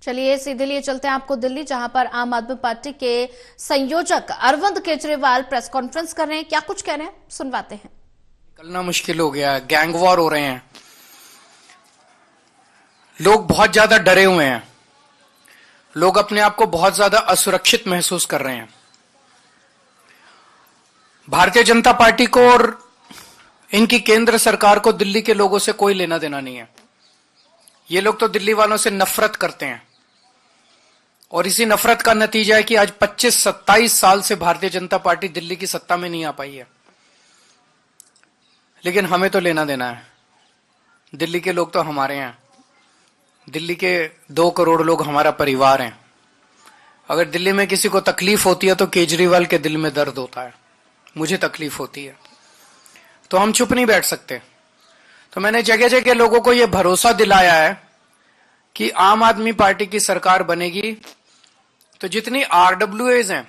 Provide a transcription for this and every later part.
चलिए सीधे लिए चलते हैं आपको दिल्ली, जहां पर आम आदमी पार्टी के संयोजक अरविंद केजरीवाल प्रेस कॉन्फ्रेंस कर रहे हैं। क्या कुछ कह रहे हैं, सुनवाते हैं। निकलना मुश्किल हो गया है, गैंग वॉर हो रहे हैं, लोग बहुत ज्यादा डरे हुए हैं, लोग अपने आप को बहुत ज्यादा असुरक्षित महसूस कर रहे हैं। भारतीय जनता पार्टी को और इनकी केंद्र सरकार को दिल्ली के लोगों से कोई लेना देना नहीं है। ये लोग तो दिल्ली वालों से नफरत करते हैं और इसी नफरत का नतीजा है कि आज 25-27 साल से भारतीय जनता पार्टी दिल्ली की सत्ता में नहीं आ पाई है। लेकिन हमें तो लेना देना है, दिल्ली के लोग तो हमारे हैं, दिल्ली के 2 करोड़ लोग हमारा परिवार हैं। अगर दिल्ली में किसी को तकलीफ होती है तो केजरीवाल के दिल में दर्द होता है, मुझे तकलीफ होती है, तो हम चुप नहीं बैठ सकते। तो मैंने जगह जगह लोगों को यह भरोसा दिलाया है कि आम आदमी पार्टी की सरकार बनेगी तो जितनी आरडब्ल्यूएज हैं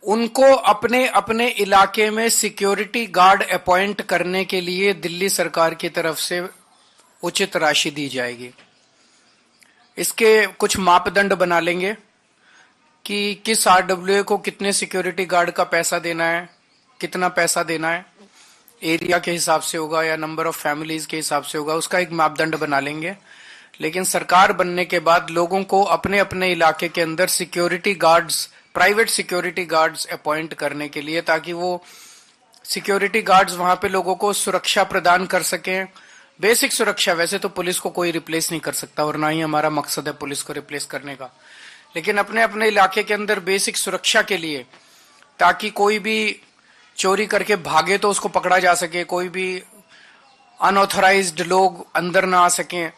उनको अपने अपने इलाके में सिक्योरिटी गार्ड अपॉइंट करने के लिए दिल्ली सरकार की तरफ से उचित राशि दी जाएगी। इसके कुछ मापदंड बना लेंगे कि किस आरडब्ल्यूए को कितने सिक्योरिटी गार्ड का पैसा देना है, कितना पैसा देना है, एरिया के हिसाब से होगा या नंबर ऑफ फैमिलीज के हिसाब से होगा, उसका एक मापदंड बना लेंगे। लेकिन सरकार बनने के बाद लोगों को अपने अपने इलाके के अंदर security guards, private security guards appoint करने के लिए, ताकि वो सिक्योरिटी गार्ड्स वहां पे लोगों को सुरक्षा प्रदान कर सकें, बेसिक सुरक्षा। वैसे तो पुलिस को कोई रिप्लेस नहीं कर सकता और ना ही हमारा मकसद है पुलिस को रिप्लेस करने का, लेकिन अपने अपने इलाके के अंदर बेसिक सुरक्षा के लिए, ताकि कोई भी चोरी करके भागे तो उसको पकड़ा जा सके, कोई भी अनऑथराइज्ड लोग अंदर ना आ सकें।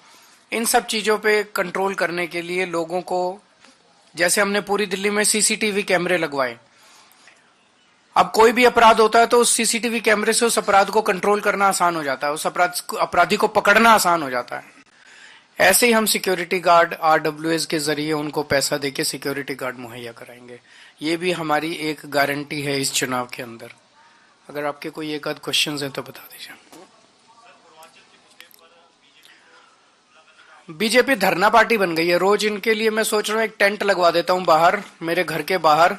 इन सब चीजों पे कंट्रोल करने के लिए लोगों को, जैसे हमने पूरी दिल्ली में सीसीटीवी कैमरे लगवाए, अब कोई भी अपराध होता है तो उस सीसीटीवी कैमरे से उस अपराध को कंट्रोल करना आसान हो जाता है, उस अपराधी को पकड़ना आसान हो जाता है। ऐसे ही हम सिक्योरिटी गार्ड आरडब्ल्यूएस के जरिए उनको पैसा देके सिक्योरिटी गार्ड मुहैया कराएंगे। ये भी हमारी एक गारंटी है इस चुनाव के अंदर। अगर आपके कोई एक आध क्वेश्चंस हैं तो बता दीजिए। बीजेपी धरना पार्टी बन गई है। रोज इनके लिए मैं सोच रहा हूँ एक टेंट लगवा देता हूँ बाहर, मेरे घर के बाहर,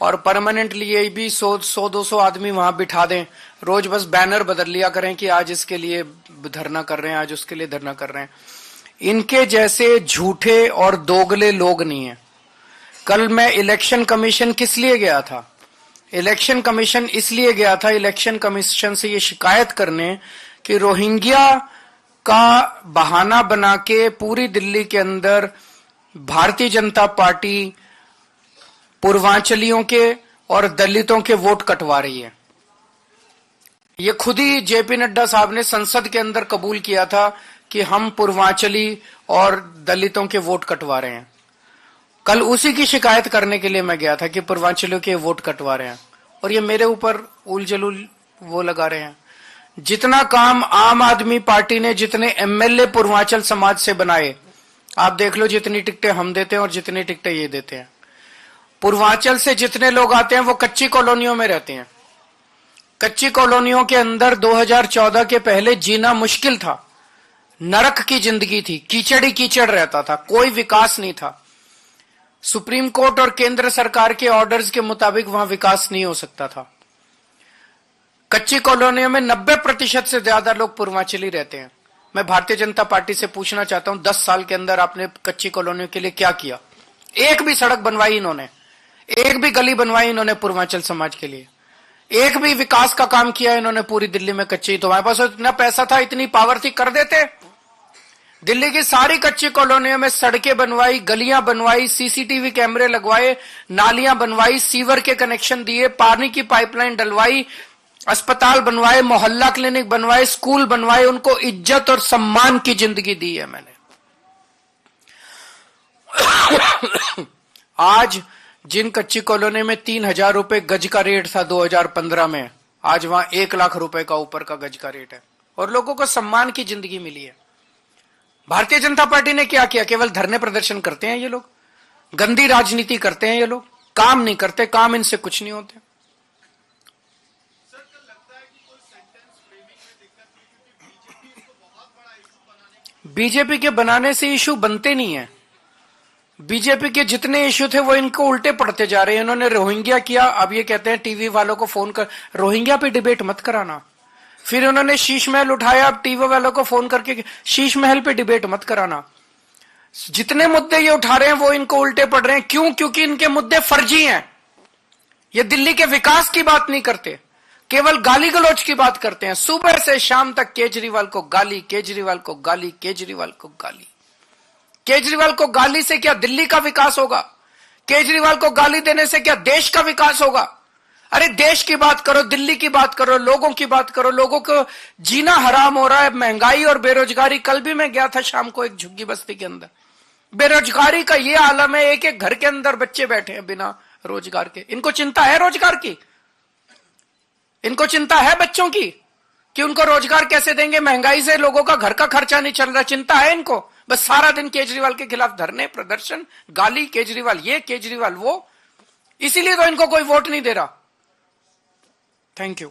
और परमानेंटली ये भी 100-200 आदमी वहां बिठा दें। रोज बस बैनर बदल लिया करें कि आज इसके लिए धरना कर रहे हैं, आज उसके लिए धरना कर रहे हैं। इनके जैसे झूठे और दोगले लोग नहीं है। कल मैं इलेक्शन कमीशन किस लिए गया था? इलेक्शन कमीशन इसलिए गया था, इलेक्शन कमीशन से ये शिकायत करने कि रोहिंग्या का बहाना बना के पूरी दिल्ली के अंदर भारतीय जनता पार्टी पूर्वांचलियों के और दलितों के वोट कटवा रही है। ये खुद ही जेपी नड्डा साहब ने संसद के अंदर कबूल किया था कि हम पूर्वांचली और दलितों के वोट कटवा रहे हैं। कल उसी की शिकायत करने के लिए मैं गया था कि पूर्वांचलियों के वोट कटवा रहे हैं, और ये मेरे ऊपर उलझुल वो लगा रहे हैं। जितना काम आम आदमी पार्टी ने, जितने एमएलए पूर्वांचल समाज से बनाए, आप देख लो जितनी टिकटें हम देते हैं और जितनी टिकटें ये देते हैं। पूर्वांचल से जितने लोग आते हैं वो कच्ची कॉलोनियों में रहते हैं। कच्ची कॉलोनियों के अंदर 2014 के पहले जीना मुश्किल था, नरक की जिंदगी थी, कीचड़ ही कीचड़ रहता था, कोई विकास नहीं था। सुप्रीम कोर्ट और केंद्र सरकार के ऑर्डर्स के मुताबिक वहां विकास नहीं हो सकता था। कच्ची कॉलोनियों में 90% से ज्यादा लोग पूर्वांचली रहते हैं। मैं भारतीय जनता पार्टी से पूछना चाहता हूं, 10 साल के अंदर आपने कच्ची कॉलोनियों के लिए क्या किया? एक भी सड़क बनवाई इन्होंने? एक भी गली बनवाई इन्होंने पूर्वांचल समाज के लिए? एक भी विकास का काम किया इन्होंने पूरी दिल्ली में? कच्ची, तो हमारे पास इतना पैसा था, इतनी पावर थी, कर देते। दिल्ली की सारी कच्ची कॉलोनियों में सड़कें बनवाई, गलियां बनवाई, सीसीटीवी कैमरे लगवाए, नालियां बनवाई, सीवर के कनेक्शन दिए, पानी की पाइपलाइन डलवाई, अस्पताल बनवाए, मोहल्ला क्लिनिक बनवाए, स्कूल बनवाए, उनको इज्जत और सम्मान की जिंदगी दी है मैंने। आज जिन कच्ची कॉलोनी में 3,000 रुपए गज का रेट था 2015 में, आज वहां 1 लाख रुपए का ऊपर का गज का रेट है, और लोगों को सम्मान की जिंदगी मिली है। भारतीय जनता पार्टी ने क्या किया? केवल धरने प्रदर्शन करते हैं ये लोग, गंदी राजनीति करते हैं ये लोग, काम नहीं करते, काम इनसे कुछ नहीं होते। बीजेपी के बनाने से इशू बनते नहीं है। बीजेपी के जितने इशू थे वो इनको उल्टे पड़ते जा रहे हैं। इन्होंने रोहिंग्या किया, अब ये कहते हैं टीवी वालों को फोन कर रोहिंग्या पे डिबेट मत कराना। फिर उन्होंने शीश महल उठाया, अब टीवी वालों को फोन करके शीश महल पे डिबेट मत कराना। जितने मुद्दे ये उठा रहे हैं वो इनको उल्टे पड़ रहे हैं। क्यों? क्योंकि इनके मुद्दे फर्जी हैं। ये दिल्ली के विकास की बात नहीं करते, केवल गाली गलौज की बात करते हैं। सुबह से शाम तक केजरीवाल को गाली, केजरीवाल को गाली, केजरीवाल को गाली। केजरीवाल को गाली से क्या दिल्ली का विकास होगा? केजरीवाल को गाली देने से क्या देश का विकास होगा? अरे देश की बात करो, दिल्ली की बात करो, लोगों की बात करो। लोगों को जीना हराम हो रहा है, महंगाई और बेरोजगारी। कल भी मैं गया था शाम को एक झुग्गी बस्ती के अंदर, बेरोजगारी का ये आलम है। एक एक घर के अंदर बच्चे बैठे हैं बिना रोजगार के। इनको चिंता है रोजगार की? इनको चिंता है बच्चों की कि उनको रोजगार कैसे देंगे? महंगाई से लोगों का घर का खर्चा नहीं चल रहा, चिंता है इनको? बस सारा दिन केजरीवाल के खिलाफ धरने, प्रदर्शन, गाली, केजरीवाल ये, केजरीवाल वो। इसीलिए तो इनको कोई वोट नहीं दे रहा। Thank you.